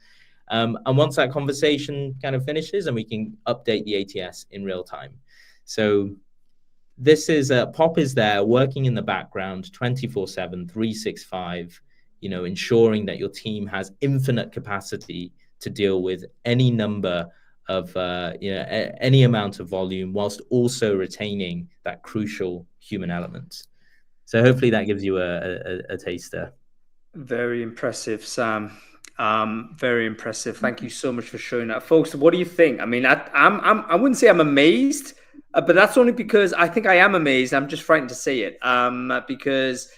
And once that conversation kind of finishes, and we can update the ATS in real time. So this is Popp is there working in the background 24/7, 365, ensuring that your team has infinite capacity to deal with any number of, any amount of volume, whilst also retaining that crucial human element. So hopefully that gives you a taster. Very impressive, Sam. Very impressive. Thank you so much for showing that, folks. What do you think? I mean, I wouldn't say I'm amazed, but that's only because I think I am amazed. I'm just frightened to say it, because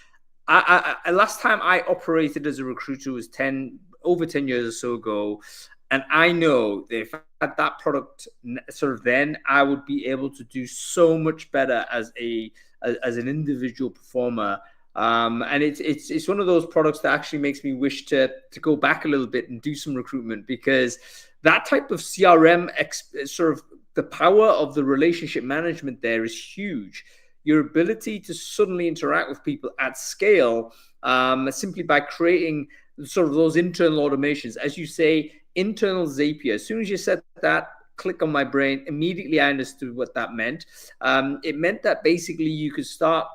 I last time I operated as a recruiter was over 10 years or so ago. And I know that if I had that product sort of then, I would be able to do so much better as an individual performer. And it's one of those products that actually makes me wish to go back a little bit and do some recruitment, because that type of CRM sort of the power of the relationship management there is huge. Your ability to suddenly interact with people at scale, simply by creating sort of those internal automations, as you say, internal Zapier. As soon as you said that, click on my brain, immediately I understood what that meant. It meant that basically you could start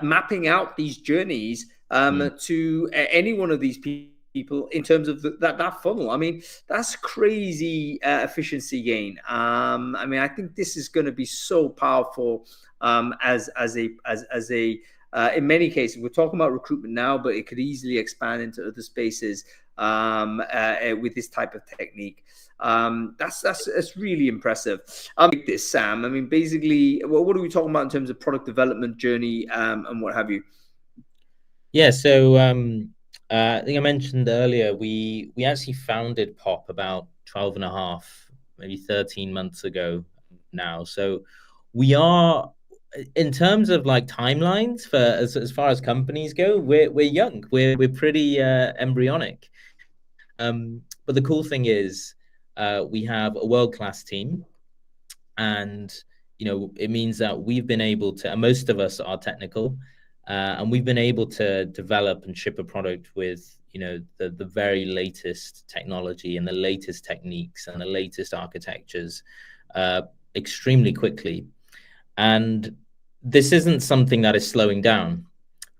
mapping out these journeys to any one of these people in terms of that funnel. I mean, that's crazy efficiency gain. I mean, I think this is going to be so powerful as a in many cases. We're talking about recruitment now, but it could easily expand into other spaces with this type of technique. That's really impressive. This, Sam, I mean, basically, what are we talking about in terms of product development journey and what have you? Yeah, so I think I mentioned earlier, we actually founded Popp about 12 and a half, maybe 13 months ago now. So we are, in terms of like timelines for as far as companies go, we're young. We're pretty embryonic. But the cool thing is we have a world-class team, and it means that we've been able to, and most of us are technical, and we've been able to develop and ship a product with the very latest technology and the latest techniques and the latest architectures extremely quickly. And this isn't something that is slowing down,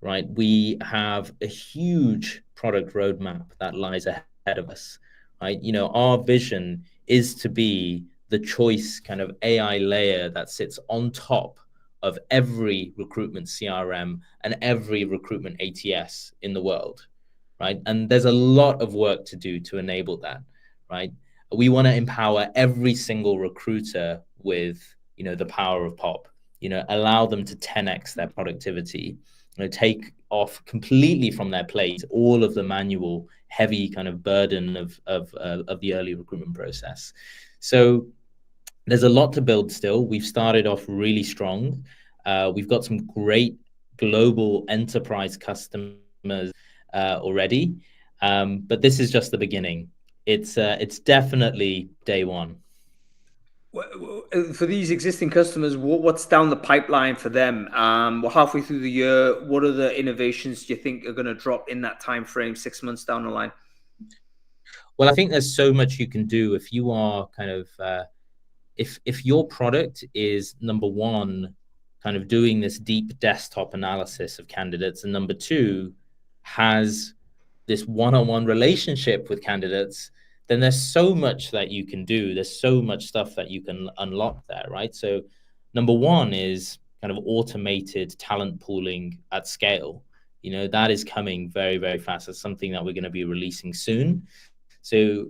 right? We have a huge product roadmap that lies ahead of us, right? Our vision is to be the choice kind of AI layer that sits on top of every recruitment CRM and every recruitment ATS in the world, right? And there's a lot of work to do to enable that, right? We want to empower every single recruiter with, the power of Popp, allow them to 10x their productivity, take off completely from their plate all of the manual, heavy kind of burden of the early recruitment process. So there's a lot to build still. We've started off really strong. We've got some great global enterprise customers already, but this is just the beginning. It's definitely day one. For these existing customers, what's down the pipeline for them? We're halfway through the year. What are the innovations do you think are going to drop in that time frame, 6 months down the line? Well, I think there's so much you can do if you are kind of if your product is, number one, kind of doing this deep desktop analysis of candidates, and number two, has this one-on-one relationship with candidates, then there's so much that you can do. There's so much stuff that you can unlock there, right? So number one is kind of automated talent pooling at scale. That is coming very, very fast. It's something that we're going to be releasing soon. So,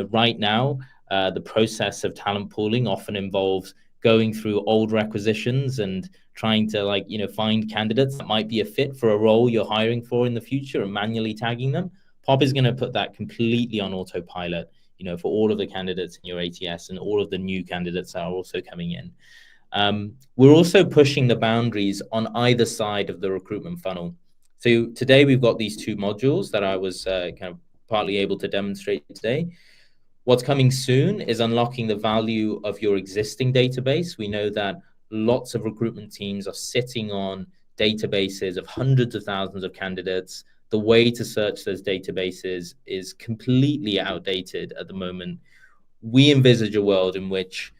right now, the process of talent pooling often involves going through old requisitions and trying to find candidates that might be a fit for a role you're hiring for in the future and manually tagging them. Popp is going to put that completely on autopilot, for all of the candidates in your ATS and all of the new candidates that are also coming in. We're also pushing the boundaries on either side of the recruitment funnel. So today we've got these two modules that I was kind of partly able to demonstrate today. What's coming soon is unlocking the value of your existing database. We know that lots of recruitment teams are sitting on databases of hundreds of thousands of candidates. The way to search those databases is completely outdated at the moment. We envisage a world in which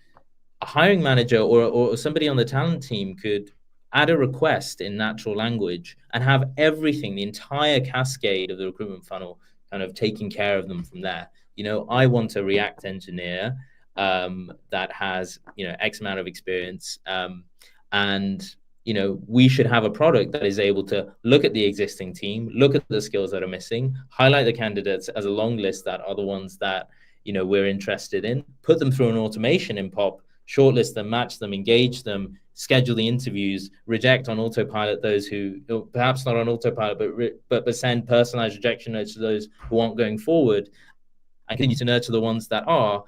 a hiring manager or somebody on the talent team could add a request in natural language and have everything, the entire cascade of the recruitment funnel, kind of taking care of them from there. I want a React engineer that has, X amount of experience. And, we should have a product that is able to look at the existing team, look at the skills that are missing, highlight the candidates as a long list that are the ones that, we're interested in, put them through an automation in Popp, shortlist them, match them, engage them, schedule the interviews, reject on autopilot those who, perhaps not on autopilot, but send personalized rejection notes to those who aren't going forward. and continue to nurture the ones that are.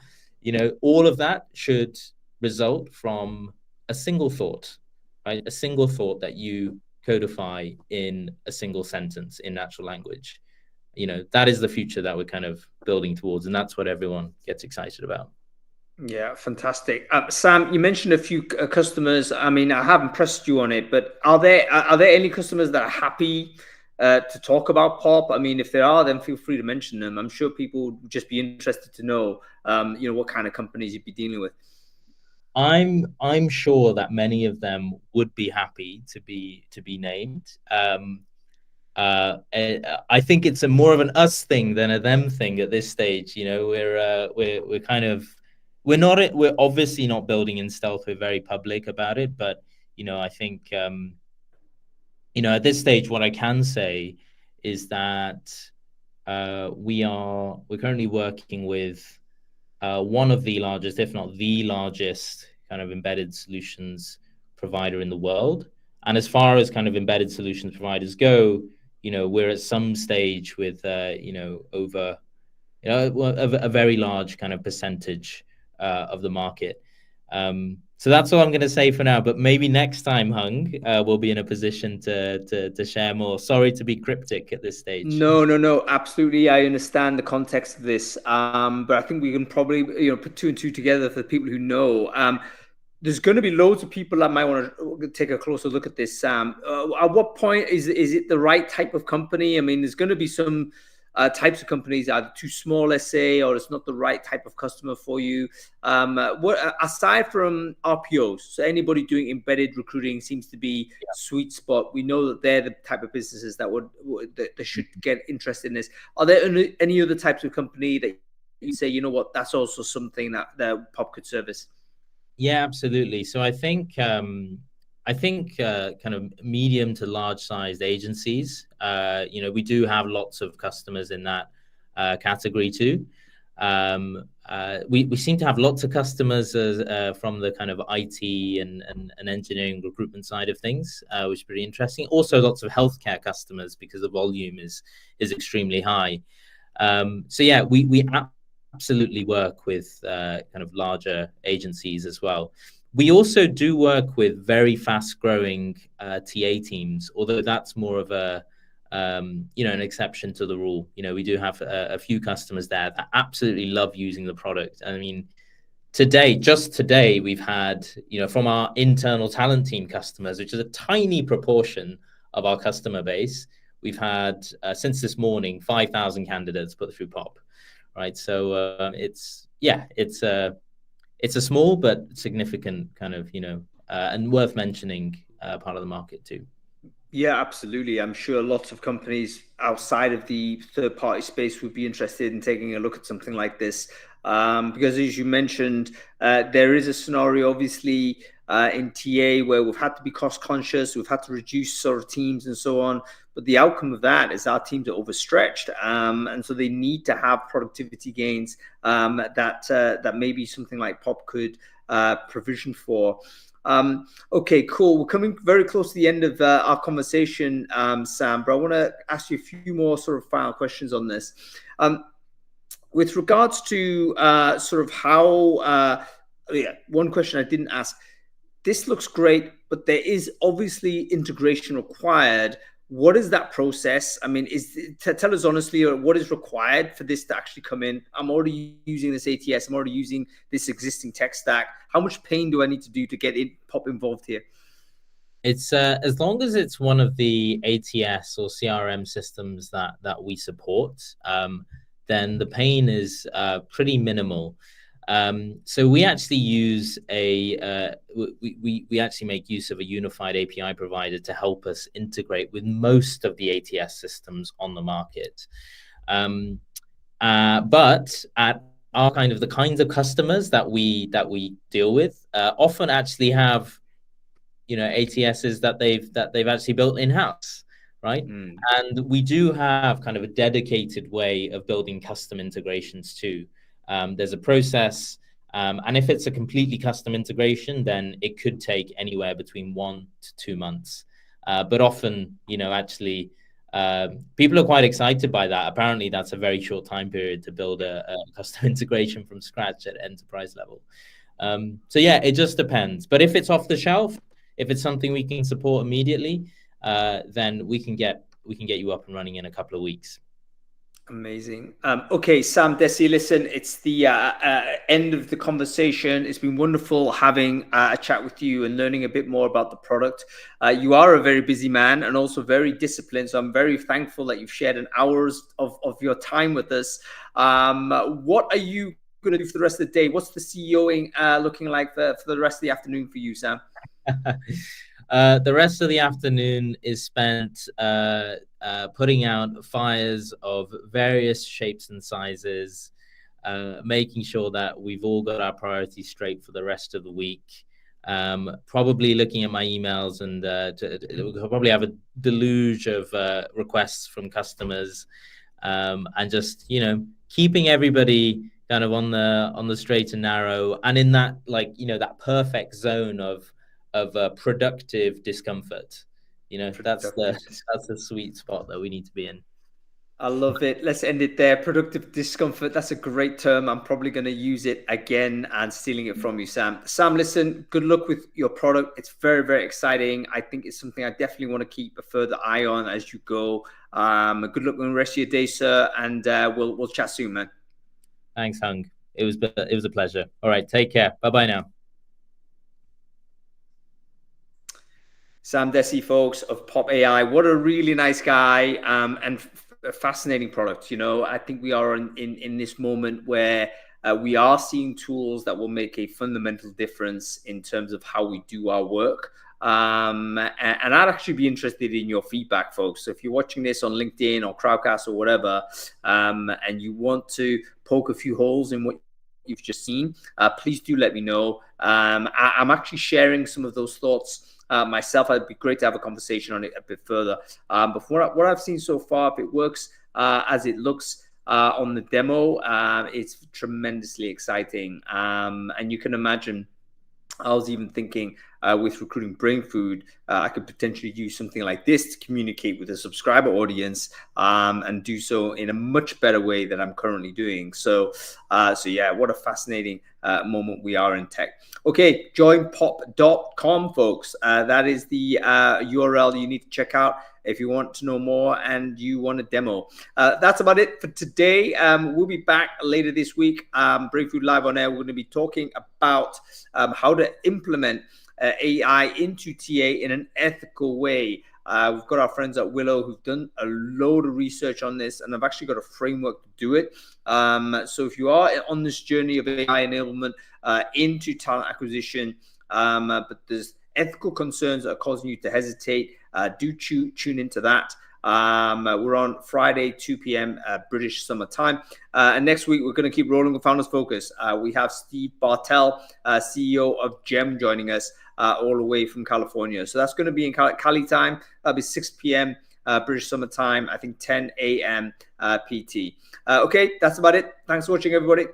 All of that should result from a single thought, right? A single thought that you codify in a single sentence in natural language. That is the future that we're kind of building towards, and that's what everyone gets excited about. Yeah, fantastic. Sam, you mentioned a few customers. I mean, I haven't pressed you on it, but are there any customers that are happy to talk about Popp? I mean, if there are, then feel free to mention them. I'm sure people would just be interested to know, what kind of companies you'd be dealing with. I'm sure that many of them would be happy to be named. I think it's more of an us thing than a them thing at this stage. We're kind of we're obviously not building in stealth. We're very public about it, but I think at this stage, what I can say is that we're currently working with one of the largest, if not the largest, kind of embedded solutions provider in the world. And as far as kind of embedded solutions providers go, we're at some stage with over a very large kind of percentage of the market. So that's all I'm going to say for now. But maybe next time, Hung, we'll be in a position to share more. Sorry to be cryptic at this stage. No, absolutely. I understand the context of this, but I think we can probably put two and two together for the people who know. There's going to be loads of people that might want to take a closer look at this, Sam. At what point is it the right type of company? I mean, there's going to be some types of companies either too small, let's say, or it's not the right type of customer for you. What aside from RPOs, so anybody doing embedded recruiting seems to be sweet spot. We know that they're the type of businesses that should get interested in this. Are there any other types of company that you say, you know what, that's also something that Popp could service? Yeah, absolutely. So I think kind of medium to large sized agencies. We do have lots of customers in that category too. We seem to have lots of customers from the kind of IT and engineering recruitment side of things, which is pretty interesting. Also, lots of healthcare customers because the volume is extremely high. So yeah, we absolutely work with kind of larger agencies as well. We also do work with very fast-growing TA teams, although that's more of an exception to the rule. We do have a few customers there that absolutely love using the product. I mean, just today, we've had, from our internal talent team customers, which is a tiny proportion of our customer base, we've had, since this morning, 5,000 candidates put through Popp, right? So it's a small but significant kind of, and worth mentioning part of the market too. Yeah, absolutely. I'm sure lots of companies outside of the third-party space would be interested in taking a look at something like this. Because as you mentioned, there is a scenario, obviously, in TA where we've had to be cost conscious, we've had to reduce sort of teams and so on. But the outcome of that is our teams are overstretched, and so they need to have productivity gains that maybe something like Popp could provision for. Okay, cool. We're coming very close to the end of our conversation, Sam, but I want to ask you a few more sort of final questions on this. With regards to sort of how, one question I didn't ask. This looks great, but there is obviously integration required. What is that process? I mean, tell us honestly, what is required for this to actually come in? I'm already using this ATS. I'm already using this existing tech stack. How much pain do I need to do to get Popp involved here? It's as long as it's one of the ATS or CRM systems that we support, then the pain is pretty minimal. So we actually use we actually make use of a unified API provider to help us integrate with most of the ATS systems on the market. But at our the kinds of customers that we deal with often actually have ATSs that they've actually built in-house, right? And we do have kind of a dedicated way of building custom integrations too. There's a process, and if it's a completely custom integration, then it could take anywhere between 1 to 2 months. But often, actually, people are quite excited by that. Apparently, that's a very short time period to build a custom integration from scratch at enterprise level. So yeah, it just depends. But if it's off the shelf, if it's something we can support immediately, then we can get you up and running in a couple of weeks. Amazing. Okay, Sam, Dhesi, listen, it's the end of the conversation. It's been wonderful having a chat with you and learning a bit more about the product. You are a very busy man and also very disciplined. So I'm very thankful that you've shared an hours of your time with us. What are you going to do for the rest of the day? What's the CEOing looking like for the rest of the afternoon for you, Sam? The rest of the afternoon is spent putting out fires of various shapes and sizes, making sure that we've all got our priorities straight for the rest of the week. Probably looking at my emails, and we'll probably have a deluge of requests from customers, and just keeping everybody kind of on the straight and narrow, and in that that perfect zone of productive discomfort. That's the sweet spot that we need to be in. I love it. Let's end it there. Productive discomfort. That's a great term. I'm probably going to use it again and stealing it from you, Sam. Sam, listen, good luck with your product. It's very, very exciting. I think it's something I definitely want to keep a further eye on as you go. Good luck with the rest of your day, sir. And we'll chat soon, man. Thanks, Hung. It was a pleasure. All right. Take care. Bye-bye now. Sam Dhesi, folks, of Popp AI. What a really nice guy, and a fascinating product. I think we are in this moment where we are seeing tools that will make a fundamental difference in terms of how we do our work. And I'd actually be interested in your feedback, folks. So if you're watching this on LinkedIn or Crowdcast or whatever, and you want to poke a few holes in what you've just seen, please do let me know. I'm actually sharing some of those thoughts myself. It'd be great to have a conversation on it a bit further. But what I've seen so far, if it works as it looks on the demo, it's tremendously exciting. And you can imagine, I was even thinking with recruiting brain food, I could potentially use something like this to communicate with a subscriber audience, and do so in a much better way than I'm currently doing. So yeah, what a fascinating moment we are in tech. Okay, joinpopp.com, folks. That is the URL you need to check out if you want to know more and you want a demo. That's about it for today. We'll be back later this week. Brain Food Live on Air. We're going to be talking about how to implement AI into TA in an ethical way. We've got our friends at Willow who've done a load of research on this, and I've actually got a framework to do it. So if you are on this journey of AI enablement into talent acquisition, but there's ethical concerns that are causing you to hesitate, do tune into that. We're on Friday, 2 p.m. British Summer Time. And next week, we're going to keep rolling with Founders Focus. We have Steve Bartel, CEO of GEM, joining us all the way from California. So that's going to be in Cali time. That'll be 6 p.m. British Summer Time, I think 10 a.m. PT. Okay, that's about it. Thanks for watching, everybody.